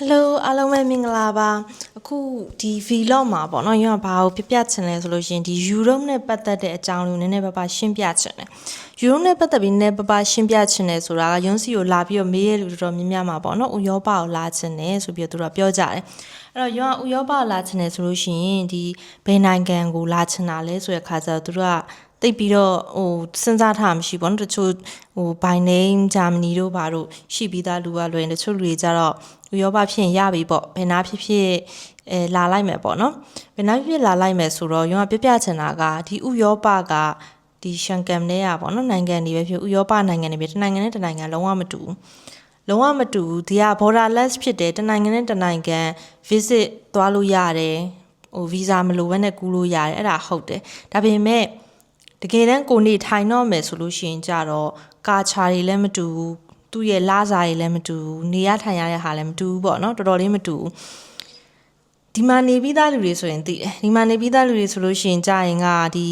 Hello အားလုံးပဲမင်္ဂလာပါအခုဒီ vlog မှာပေါ့နော်ရောဘာကိုပြချင်လဲဆိုလို့ရှင်ဒီ Europe နဲ့ပတ်သက်တဲ့အကြောင်းလေးကိုနည်းနည်းပါးရှင်းပြချင်တယ် Europe နဲ့ပတ်သက်ပြီးနည်းနည်းပါးရှင်းပြချင်တယ်ဆိုတာကယွန်းစီကိုလာပြီးတော့မေးရလူတော်တော်များများမှာပေါ့နော်ဥရောပကိုလာချင်တယ်ဆိုပြီးတော့သူတို့ပြောကြတယ်အဲ့တော့ရောဥရောပလာချင်တယ်ဆိုလို့ရှိရင်ဒီဘယ်နိုင်ငံကိုလာချင်တာလဲဆိုတဲ့ခါကျတော့သူတို့ကတိတ်ပြီးတော့စဉ်းစားထားမှရှိပေါ့နော်တချို့by name Germany တို့ဘာတို့ရှိပြီးသားလူကလွယ်တချို့လူတွေကြတော့ဥရောပဖြစ်ရင်ရပြီပေါ့ဘယ်နာဖြစ်ဖြစ်လာလိုက်မယ်ပေါ့နော်ဘယ်နာဖြစ်လာလိုက်မယ်ဆိုတော့ရောပြချင်တာကဒီဥရောပကဒီရှန်ကန်နဲ့ရပေါ့နော်နိုင်ငံတွေပဲဖြစ်ဥရောပနိုင်ငံတွေပဲတစ်နိုင်ငံနဲ့တစ်နိုင်ငံလုံးဝမတူဘူးဒီက borderless ဖြစ်တယ်တစ်နိုင်ငံနဲ့တစ်နိုင်ငံ visit သွားလို့ရတယ်visa မလိုဘဲနဲ့ကူးလို့ရတယ်အဲ့ဒါဟုတ်တယ်ဒါပေမဲ့တကယ်တမ်းကိုနေထိုင်တော့မယ်ဆိုလို့ရှိရင်ကြတော့ကာချာတွေလည်းမတူဘူးသူ့ရဲ့လစားတွေလည်းမတူဘူးနေရထိုင်ရတဲ့ဟာလည်းမတူဘူးပေါ့နော်တော်တော်လေးမတူဘူးဒီမှာနေပြီးသားလူတွေဆိုရင်သိတယ်ဒီမှာနေပြီးသားလူတွေဆိုလို့ရှိရင်ကြာရင်ကဒီ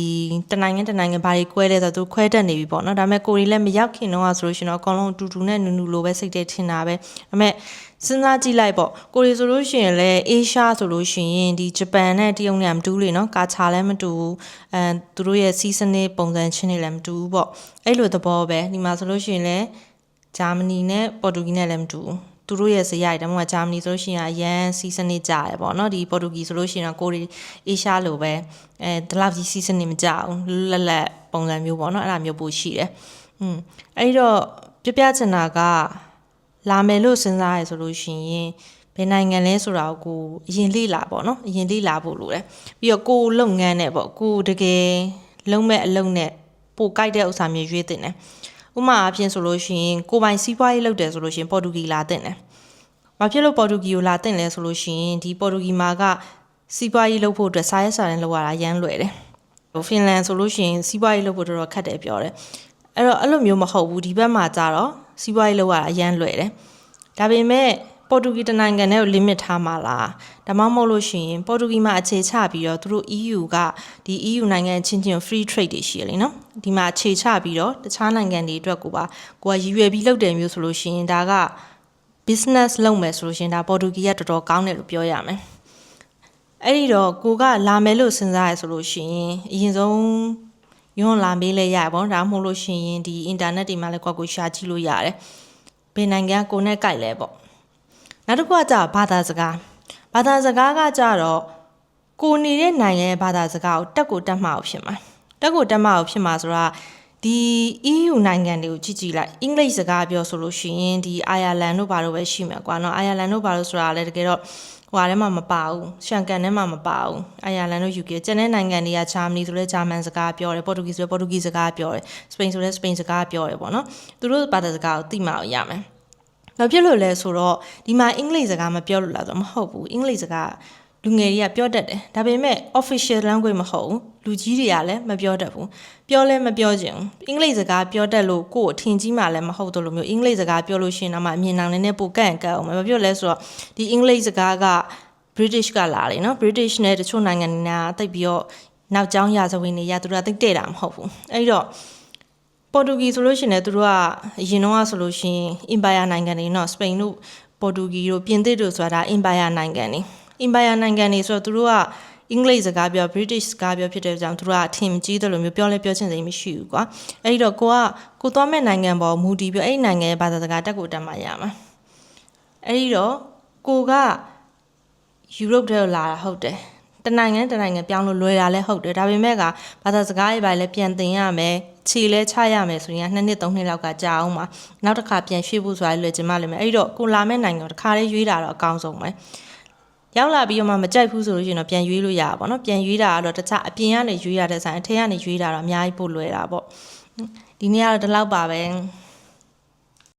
တနိုင်ငံဘာတွေကွဲလဲဆိုတော့သူခွဲတတ်နေပြီပေါ့နော်ဒါပေမဲ့ကိုရီလည်းမရောက်ခင်တော့ဆိုလို့ရှိရင်တော့အကောင်လုံးတူနဲ့နူလိုပဲစိတ်ထဲထင်တာပဲဒါပေမဲ့စဉ်းစားကြည့်လိုက်ပေါ့ကိုရီဆိုလို့ရှိရင်လည်းအေရှားဆိုလို့ရှိရင်ဒီဂျပန်နဲ့တရုတ်နဲ့မတူလေနော်ကာချာလည်းမတူဘူးသူတို့ရဲ့စီးစနစ်ပုံစံချင်းတွေလည်းမတူဘူးပေါ့အဲ့လိုသဘောပဲဒီမှာဆိုလို့ရှိရင်လည်းဂျာမနီနဲ့ပေါ်တူဂီနဲ့လည်းမတူဘူးသူတို့ရဲ့ဇယိုက်တမို့ဂျာမနီဆိုလို့ရှိရင်အရန်စီးစနစ်ကြရပေါ့နော်ဒီပေါ်တူဂီဆိုလို့ရှိရင်ကိုရီအေရှားလိုပဲဒီလောက်ကြီးစီးစနစ်မကြဘူးလက်ပုံစံမျိုးပေါ့နော်အဲ့ဒါမျိုးပိုရှိတယ်အဲ့တော့ပြချင်တာကလာမယ်လို့စဉ်းစားရဆိုလို့ရှိရင်ဘယ်နိုင်ငံလဲဆိုတာကိုအရင်လေ့လာပေါ့နော်အရင်လေ့လာဖို့လိုတယ်ပြီးတော့ကိုလုပ်ငန်းနဲ့ပေါ့ကိုတကယ်လုံးမဲ့အလုပ်နဲ့ပိုကြိုက်တဲ့ဥစ္စာမျိုးရွေးတင်တယ်ဥမာအဖြစ်ဆိုလို့ရှိရင်ကိုပိုင်စီးပွားရေးလုပ်တယ်ဆိုလို့ရှိရင်ပေါ်တူဂီလာတင်တယ်ဘာဖြစ်လို့ပေါ်တူဂီကိုလာတင်လဲဆိုလို့ရှိရင်ဒီပေါ်တူဂီမှာကစီးပွားရေးလုပ်ဖို့အတွက်စာရေးစာတမ်းလုပ်ရတာရမ်းလွယ်တယ်ဖင်လန်ဆိုလို့ရှိရင်စီးပွားရေးလုပ်ဖို့တော်တော်ခက်တယ်ပြောတယ်အဲ့တော့အဲ့လိုမျိုးမဟုတ်ဘူးဒီဘက်မှာကြတော့စီးပွားရေးလုပ်ရတာရမ်းလွယ်တယ်ဒါပေမဲ့ပေါ်တူဂီတနိုင်ငံနဲ့ကို limit ထားမှာလားဒါမှမဟုတ်လို့ရှိရင်ပေါ်တူဂီမှာအခြေချပြီးတော့သူတို့ EU ကဒီ EU နိုင်ငံချင်းချင်း free trade တွေရှိရလေနော်ဒီမှာအခြေချပြီးတော့တခြားနိုင်ငံတွေအတွက်ကိုရည်ရွယ်ပြီးလုပ်တယ်မျိုးဆိုလို့ရှိရင်ဒါက business လုပ်မယ်ဆိုလို့ရှိရင်ဒါပေါ်တူဂီကတော်တော်ကောင်းတယ်လို့ပြောရမယ်အဲ့ဒီတော့ကိုကလာမယ်လို့စဉ်းစားရဆိုလို့ရှိရင်အရင်ဆုံးယွန်းလာမေးလဲရပေါ့ဒါမှမဟုတ်လို့ရှိရင်ဒီ internet တွေမှာလည်းကိုရှာကြည့်လို့ရတယ်ဘယ်နိုင်ငံကိုနဲ့ကြိုက်လဲပေါ့နောက်တစ်ခုကကြာဘာသာစကားကကြတော့ကိုနေတဲ့နိုင်ငံရဲ့ဘာသာစကားကိုတက်ကိုတက်မှအောင်ဖြစ်မှာဆိုတာဒီ EU နိုင်ငံတွေကိုကြည့်လိုက်အင်္ဂလိပ်စကားပြောဆိုလို့ရှိရင်ဒီအိုင်ယာလန်တို့ဘာလို့ပဲရှိမှာကွာနော်အိုင်ယာလန်တို့ဘာလို့ဆိုတာလည်းတကယ်တော့ဟိုဟာထဲမှာမပါဘူးရှန်ကန်ထဲမှာမပါဘူးအိုင်ယာလန်တို့ UK ကျန်တဲ့နိုင်ငံတွေကဂျာမနီဆိုလဲဂျာမန်စကားပြောတယ်ပေါ်တူဂီဆိုလဲပေါ်တူဂီစကားပြောတယ်စပိန်ဆိုလဲစပိန်စကားပြောတယ်ပေါ့နော်သူတို့ဘာသာစကားကိုသိမှအောင်ရမယ်ဘာဖြစ်လို့လဲဆိုတော့ဒီမှာအင်္ဂလိပ်စကားမပြောလို့လားဆိုတော့မဟုတ်ဘူးအင်္ဂလိပ်စကားလူငယ်တွေကပြောတတ်တယ်ဒါပေမဲ့ official language မဟုတ်ဘူးလူကြီးတွေကလည်းမပြောတတ်ဘူးပြောလဲမပြောချင်ဘူးအင်္ဂလိပ်စကားပြောတတ်လို့ကိုယ်အထင်ကြီးမှလည်းမဟုတ်တော့လို့မျိုးအင်္ဂလိပ်စကားပြောလို့ရှိရင်တော့မှအမြင်အောင်လည်းပိုကန့်အောင်ဘာဖြစ်လဲဆိုတော့ဒီအင်္ဂလိပ်စကားက British ကလာတယ်နော် British နဲ့တချို့နိုင်ငံတွေကတိတ်ပြီးတော့နောက်ကျောင်းရာဇဝင်တွေရသူတို့ကတိတ်တဲ့တာမဟုတ်ဘူးအဲ့တော့ပေါ်တူဂီဆိုလို့ရှိရင်လည်းသူတို့ကအရင်တော့ဆိုလို့ရှိရင် Empire နိုင်ငံတွေနော်စပိန်တို့ပေါ်တူဂီတို့ပြင်သစ်တို့ဆိုတာ Empire နိုင်ငံတွေဆိုတော့သူတို့ကအင်္ဂလိပ်စကားပြော British စကားပြောဖြစ်တဲ့ကြောင့်သူတို့ကအထင်ကြီးတယ်လို့မျိုးပြောလဲပြောချင်စိမ့်မရှိဘူးကွာအဲ့တော့ကိုသွားမဲ့နိုင်ငံပေါ်မူတည်ပြီးအဲ့ဒီနိုင်ငံရဲ့ဘာသာစကားတက်ကိုတက်မှရမှာအဲ့ဒီတော့ကိုက Europe ထဲလာတာဟုတ်တယ်တနိုင်ငံပြောင်းလို့လွယ်တာလည်းဟုတ်တယ်ဒါပေမဲ့ကဘာသာစကားတွေပါလည်းပြန်သင်ရမယ်ခြေလဲချရမယ်ဆိုရင်2နှစ်3နှစ်လောက်ကကြာအောင်ပါနောက်တစ်ခါပြန်ရွှေ့ဖို့ဆိုတာလွယ်ချင်မှလည်းမယ်အဲ့တော့ကိုလာမဲ့နိုင်ငံကိုတစ်ခါလေးရွေးတာတော့အကောင်းဆုံးပဲရောက်လာပြီးတော့မှမကြိုက်ဘူးဆိုလို့ရှိရင်တော့ပြန်ရွေးလို့ရပါဘောနော်ပြန်ရွေးတာကတော့တခြားအပြင်ကနေရွေးရတဲ့ဆိုင်အထက်ကနေရွေးတာတော့အများကြီးပို့လွယ်တာပေါ့ဒီနေ့ကတော့ဒီလောက်ပါပဲ